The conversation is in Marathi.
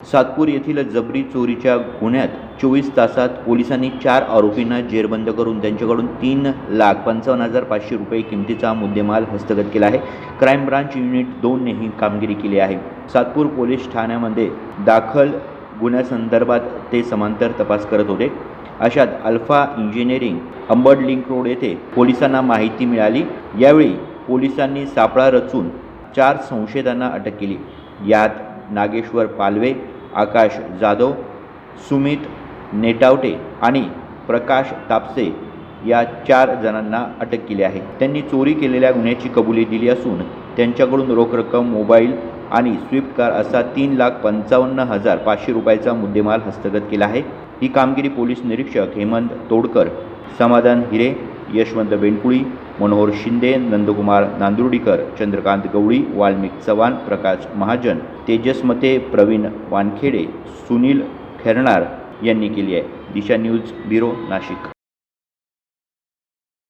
सातपूर येथील जबरी चोरीच्या गुन्ह्यात 24 तासात पोलिसांनी 4 आरोपींना जेरबंद करून त्यांच्याकडून 3,55,500 रुपये किमतीचा मुद्देमाल हस्तगत केला आहे. क्राईम ब्रांच युनिट 2 ने ही कामगिरी केली आहे. सातपूर पोलीस ठाण्यामध्ये दाखल गुन्ह्यासंदर्भात ते समांतर तपास करत होते. अशात alpha engineering Ambad link road येथे पोलिसांना माहिती मिळाली. यावेळी पोलिसांनी सापळा रचून 4 संशयितांना अटक केली. यात नागेश्वर पालवे, आकाश जाधव, सुमित नेटावटे आणि प्रकाश तापसे या 4 जणांना अटक केली आहे. त्यांनी चोरी केलेल्या गुन्ह्याची कबुली दिली असून त्यांच्याकडून रोख रक्कम, मोबाईल आणि स्विफ्ट कार असा 3,55,500 रुपयाचा मुद्देमाल हस्तगत केला आहे. ही कामगिरी पोलीस निरीक्षक हेमंत तोडकर, समाधान हिरे, यशवंत बेनकुळी, मनोहर शिंदे, नंदकुमार नांदुर्डीकर, चंद्रकांत गवळी, वाल्मिक चव्हाण, प्रकाश महाजन, तेजस मते, प्रवीण वानखेडे, सुनील खैरनार यांनी केली आहे. दिशा न्यूज ब्युरो, नाशिक.